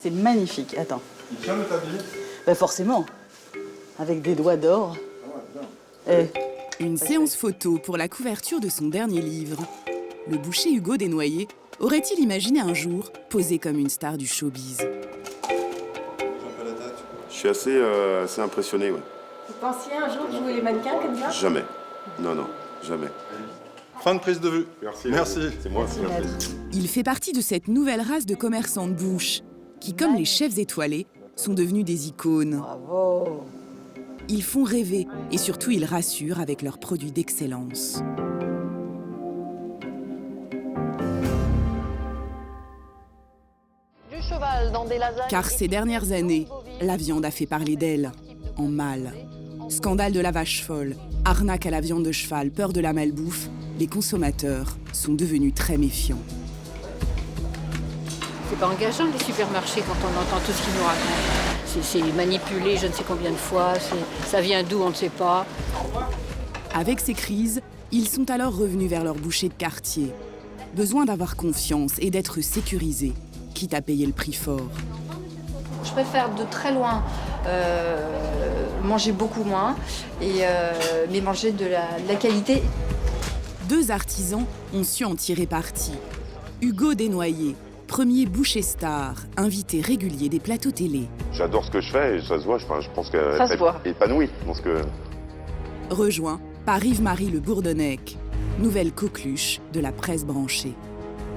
C'est magnifique, attends. Il tient le tablier? Ben forcément, avec des doigts d'or. Une séance photo pour la couverture de son dernier livre. Le boucher Hugo Desnoyers aurait-il imaginé un jour poser comme une star du showbiz? Je suis assez impressionné, oui. Vous pensiez un jour jouer les mannequins comme ça? Jamais. Non, jamais. Fin de prise de vue. Merci. C'est moi, c'est merci. Il fait partie de cette nouvelle race de commerçants de bouche qui, comme les chefs étoilés, sont devenus des icônes. Bravo. Ils font rêver et surtout ils rassurent avec leurs produits d'excellence. Car ces dernières années, la viande a fait parler d'elle, en mal. Scandale de la vache folle, arnaque à la viande de cheval, peur de la malbouffe, les consommateurs sont devenus très méfiants. C'est pas engageant les supermarchés quand on entend tout ce qu'ils nous racontent. C'est manipulé je ne sais combien de fois, ça vient d'où on ne sait pas. Avec ces crises, ils sont alors revenus vers leur boucher de quartier. Besoin d'avoir confiance et d'être sécurisés, quitte à payer le prix fort. Je préfère de très loin manger beaucoup moins, mais manger de la qualité. Deux artisans ont su en tirer parti. Hugo Desnoyers, premier boucher star, invité régulier des plateaux télé. J'adore ce que je fais et ça se voit, je pense qu'elle Ça se voit. est épanouie. Rejoint par Yves-Marie Le Bourdonnec, nouvelle coqueluche de la presse branchée.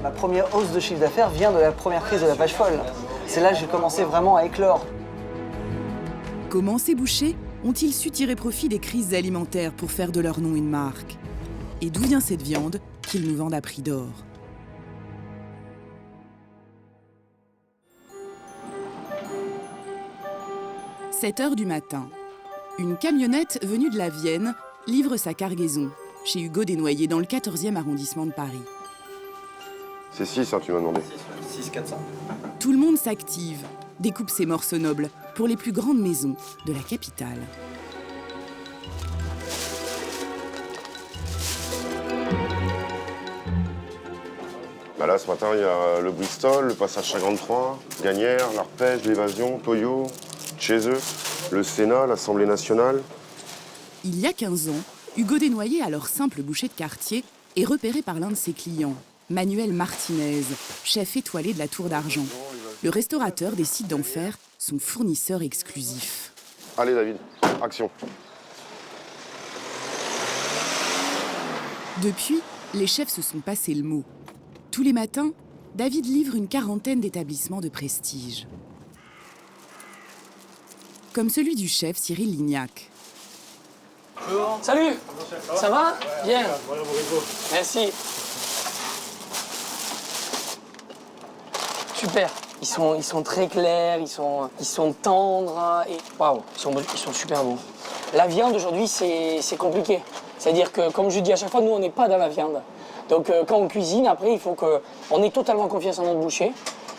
Ma première hausse de chiffre d'affaires vient de la première crise de la vache folle. C'est là que j'ai commencé vraiment à éclore. Comment ces bouchers ont-ils su tirer profit des crises alimentaires pour faire de leur nom une marque? Et d'où vient cette viande qu'ils nous vendent à prix d'or? « 7 heures du matin. Une camionnette venue de la Vienne livre sa cargaison chez Hugo Desnoyers dans le 14e arrondissement de Paris. C'est 6, hein, tu m'as demandé. 6 400. Tout le monde s'active, découpe ses morceaux nobles pour les plus grandes maisons de la capitale. Bah là, ce matin, il y a le Bristol, le passage 53, Gagnères, l'Arpège, l'Évasion, Toyo, chez eux, le Sénat, l'Assemblée nationale. Il y a 15 ans, Hugo Desnoyers, alors simple boucher de quartier, est repéré par l'un de ses clients, Manuel Martinez, chef étoilé de la Tour d'Argent. Le restaurateur décide d'en faire son fournisseur exclusif. Allez David, action. Depuis, les chefs se sont passés le mot. Tous les matins, David livre une quarantaine d'établissements de prestige. Comme celui du chef Cyril Lignac. Salut. Ça va? Bien. Merci. Super. Ils sont très clairs, ils sont tendres et waouh, ils sont super bons. La viande aujourd'hui, c'est compliqué. C'est-à-dire que, comme je dis à chaque fois, nous, on n'est pas dans la viande. Donc, quand on cuisine, après, il faut qu'on ait totalement confiance en notre boucher,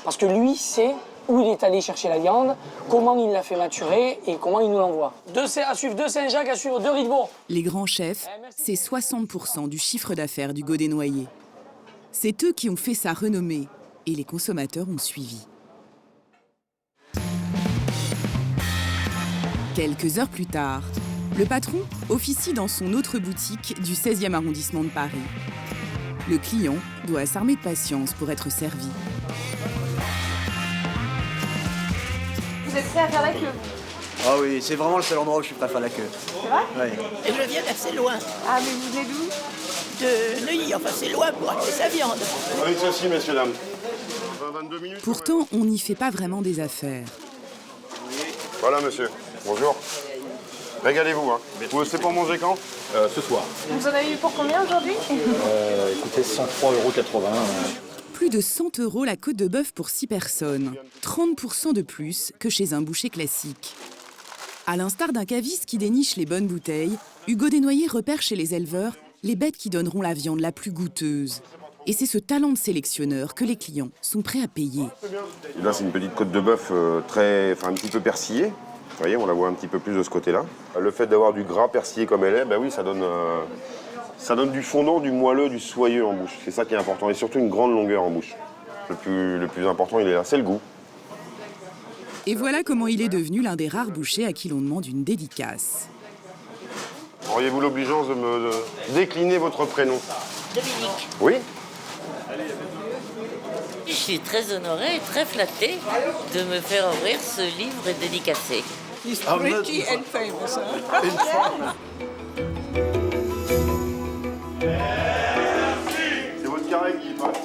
parce que lui sait où il est allé chercher la viande, comment il l'a fait maturer et comment il nous l'envoie. 2 à suivre, 2 Saint-Jacques à suivre, 2 Riedebourg. Les grands chefs, c'est 60% du chiffre d'affaires d'Hugo Desnoyers. C'est eux qui ont fait sa renommée et les consommateurs ont suivi. Quelques heures plus tard, le patron officie dans son autre boutique du 16e arrondissement de Paris. Le client doit s'armer de patience pour être servi. Vous êtes prêts à faire la queue? Ah oui, c'est vraiment le seul endroit où je suis prêt à faire la queue. C'est vrai? Ouais. Et je viens d'assez loin, Ah mais vous venez d'où? de Neuilly, enfin c'est loin pour acheter sa viande. Avec ceci, messieurs, dames. 22 minutes. Pourtant, on n'y fait pas vraiment des affaires. Voilà, monsieur. Bonjour. Régalez-vous, hein. C'est pour manger quand? Ce soir. Vous en avez eu pour combien aujourd'hui? Écoutez, 103,80 €. Plus de 100 € la côte de bœuf pour 6 personnes, 30% de plus que chez un boucher classique. À l'instar d'un caviste qui déniche les bonnes bouteilles, Hugo Desnoyers repère chez les éleveurs les bêtes qui donneront la viande la plus goûteuse. Et c'est ce talent de sélectionneur que les clients sont prêts à payer. Là, c'est une petite côte de bœuf un petit peu persillée. Vous voyez, on la voit un petit peu plus de ce côté-là. Le fait d'avoir du gras persillé comme elle est, ben oui, ça donne du fondant, du moelleux, du soyeux en bouche. C'est ça qui est important. Et surtout une grande longueur en bouche. Le plus important, il est là, c'est le goût. Et voilà comment il est devenu l'un des rares bouchers à qui l'on demande une dédicace. Auriez-vous l'obligeance de me décliner votre prénom? Dominique, Oui? je suis très honorée et très flattée de me faire ouvrir ce livre dédicacé. He's pretty and famous. C'est votre carré qui passe.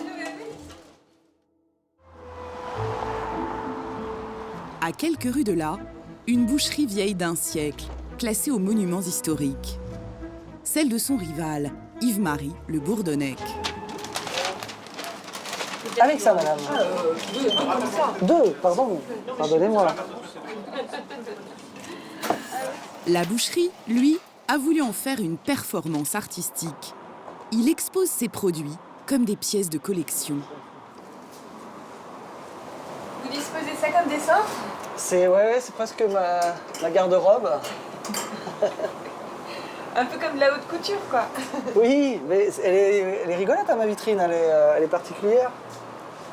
À quelques rues de là, une boucherie vieille d'1 siècle, classée aux monuments historiques. Celle de son rival, Yves-Marie Le Bourdonnec. Avec ça, madame. Deux, pardon. Pardonnez-moi. La boucherie, lui, a voulu en faire une performance artistique. Il expose ses produits comme des pièces de collection. Vous disposez ça comme des sorts? C'est presque ma garde-robe. Un peu comme de la haute couture, quoi. Oui, mais elle est rigolote, hein, ma vitrine, elle est particulière.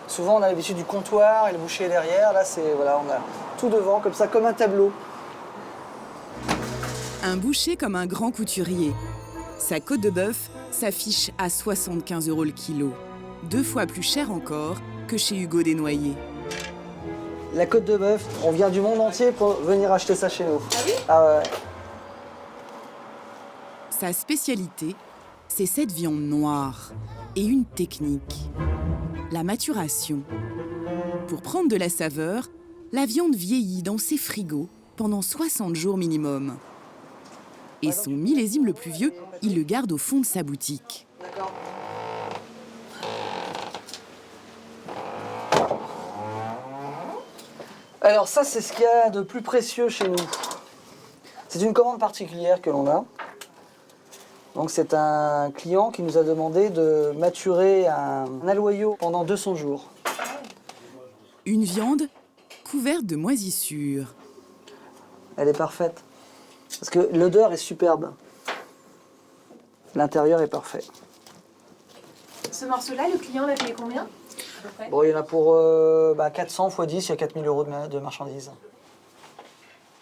Souvent, on a l'habitude du comptoir et le boucher derrière. Là, voilà, on a tout devant, comme ça, comme un tableau. Un boucher comme un grand couturier. Sa côte de bœuf s'affiche à 75 € le kilo. 2 fois plus cher encore que chez Hugo Desnoyers. La côte de bœuf, on vient du monde entier pour venir acheter ça chez nous. Ah oui? Ah ouais. Sa spécialité, c'est cette viande noire et une technique, la maturation. Pour prendre de la saveur, la viande vieillit dans ses frigos pendant 60 jours minimum. Et son millésime le plus vieux, il le garde au fond de sa boutique. D'accord. Alors ça, c'est ce qu'il y a de plus précieux chez nous. C'est une commande particulière que l'on a. Donc c'est un client qui nous a demandé de maturer un aloyau pendant 200 jours. Une viande couverte de moisissures. Elle est parfaite. Parce que l'odeur est superbe. L'intérieur est parfait. Ce morceau-là, le client l'a payé combien? Bon, il y en a pour 400 x 10, il y a 4 000 € de marchandises.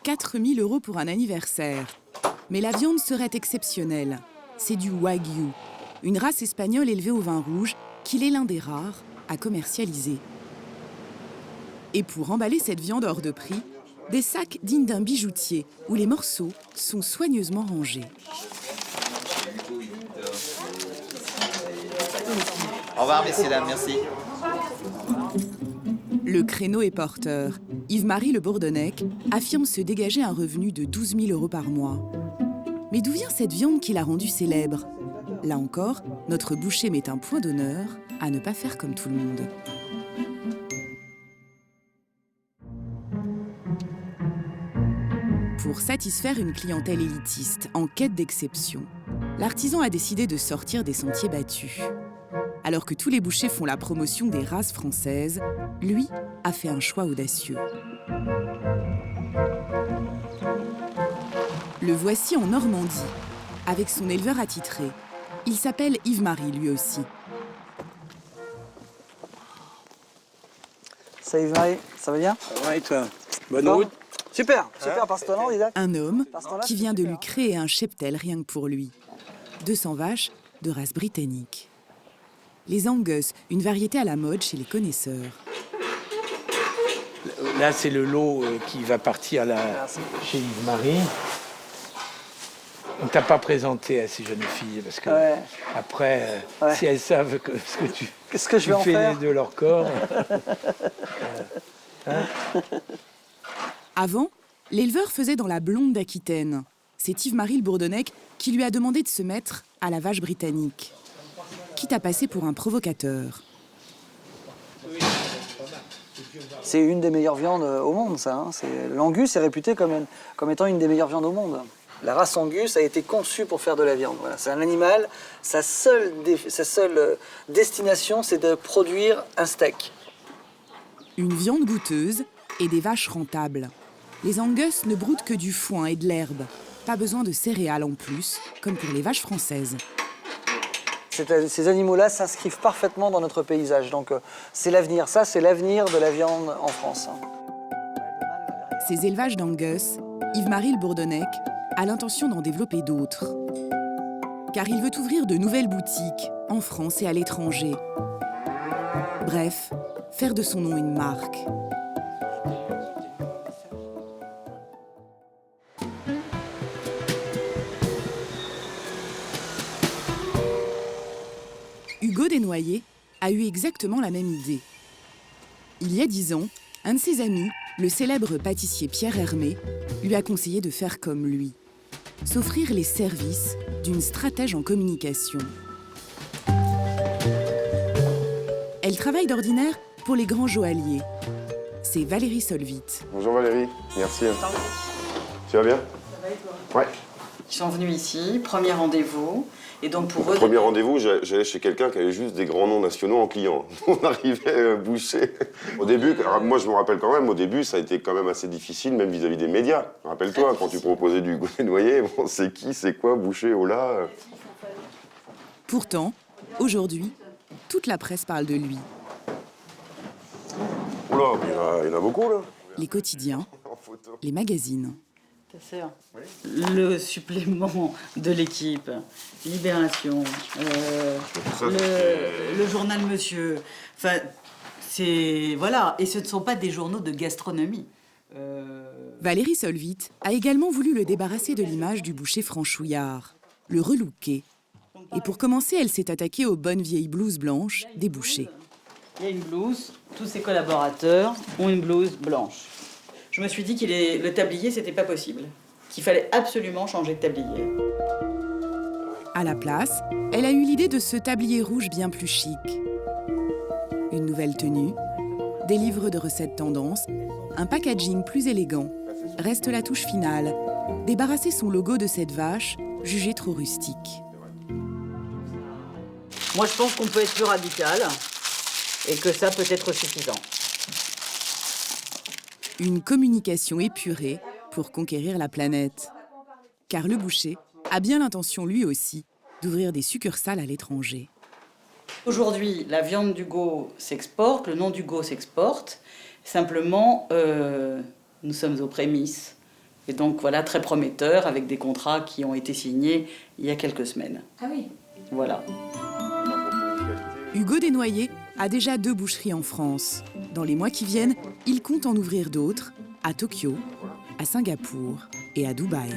4 000 € pour un anniversaire. Mais la viande serait exceptionnelle. C'est du Wagyu, une race espagnole élevée au vin rouge qu'il est l'un des rares à commercialiser. Et pour emballer cette viande hors de prix, des sacs dignes d'un bijoutier où les morceaux sont soigneusement rangés. Au revoir, messieurs, dames, merci. Le créneau est porteur. Yves-Marie Le Bourdonnec affirme se dégager un revenu de 12 000 € par mois. Mais d'où vient cette viande qui l'a rendue célèbre? Là encore, notre boucher met un point d'honneur à ne pas faire comme tout le monde. Pour satisfaire une clientèle élitiste en quête d'exception, l'artisan a décidé de sortir des sentiers battus. Alors que tous les bouchers font la promotion des races françaises, lui a fait un choix audacieux. Le voici en Normandie, avec son éleveur attitré. Il s'appelle Yves-Marie, lui aussi. Ça Yves-Marie, ça va bien? Ça va et toi? Bonne route. Super, par ce temps-là, Isaac. Un homme qui vient de lui créer un cheptel rien que pour lui. 200 vaches de race britannique. Les Angus, une variété à la mode chez les connaisseurs. Là, c'est le lot qui va partir chez Yves-Marie. On ne t'a pas présenté à ces jeunes filles, parce que après, si elles savent ce que tu fais de leur corps... Avant, l'éleveur faisait dans la blonde d'Aquitaine. C'est Yves-Marie Le Bourdonnec qui lui a demandé de se mettre à la vache britannique. Quitte à passer pour un provocateur. C'est une des meilleures viandes au monde, ça. Hein. L'Angus est réputé comme étant une des meilleures viandes au monde. La race Angus a été conçue pour faire de la viande. Voilà. C'est un animal, sa seule destination, c'est de produire un steak. Une viande goûteuse et des vaches rentables. Les Angus ne broutent que du foin et de l'herbe. Pas besoin de céréales en plus, comme pour les vaches françaises. Ces animaux-là s'inscrivent parfaitement dans notre paysage. Donc c'est l'avenir. Ça, c'est l'avenir de la viande en France. Ses élevages d'Angus, Yves-Marie Le Bourdonnec a l'intention d'en développer d'autres. Car il veut ouvrir de nouvelles boutiques en France et à l'étranger. Bref, faire de son nom une marque. Hugo Desnoyers a eu exactement la même idée. Il y a 10 ans, un de ses amis, le célèbre pâtissier Pierre Hermé, lui a conseillé de faire comme lui, s'offrir les services d'une stratège en communication. Elle travaille d'ordinaire pour les grands joailliers. C'est Valérie Solvite. Bonjour Valérie, merci. Tu vas bien? Ça va et toi? Ouais. Ils sont venus ici, premier rendez-vous. Et donc pour eux... Premier rendez-vous, j'allais chez quelqu'un qui avait juste des grands noms nationaux en client. On arrivait bouché. Au début, moi je me rappelle quand même, au début ça a été quand même assez difficile, même vis-à-vis des médias. Rappelle-toi, quand tu proposais du Hugo Desnoyers, bon, c'est qui, c'est quoi, Boucher, oh là. Pourtant, aujourd'hui, toute la presse parle de lui. Oula, il y en a beaucoup là. Les quotidiens, les magazines. Ta sœur. Le supplément de l'équipe, Libération, le journal Monsieur. Enfin, c'est... Voilà. Et ce ne sont pas des journaux de gastronomie. Valérie Solvite a également voulu le débarrasser de l'image du boucher franchouillard, le relooker. Et pour commencer, elle s'est attaquée aux bonnes vieilles blouses blanches des bouchers. Il y a une blouse, tous ses collaborateurs ont une blouse blanche. Je me suis dit que le tablier, c'était pas possible, qu'il fallait absolument changer de tablier. À la place, elle a eu l'idée de ce tablier rouge bien plus chic. Une nouvelle tenue, des livres de recettes tendance, un packaging plus élégant. Reste la touche finale, débarrasser son logo de cette vache jugée trop rustique. Moi, je pense qu'on peut être plus radical et que ça peut être suffisant. Une communication épurée pour conquérir la planète. Car le boucher a bien l'intention, lui aussi, d'ouvrir des succursales à l'étranger. Aujourd'hui, la viande d'Hugo s'exporte, le nom d'Hugo s'exporte. Simplement, nous sommes aux prémices. Et donc, voilà, très prometteur, avec des contrats qui ont été signés il y a quelques semaines. Ah oui. Voilà. Hugo Desnoyers a déjà 2 boucheries en France. Dans les mois qui viennent, il compte en ouvrir d'autres, à Tokyo, à Singapour et à Dubaï.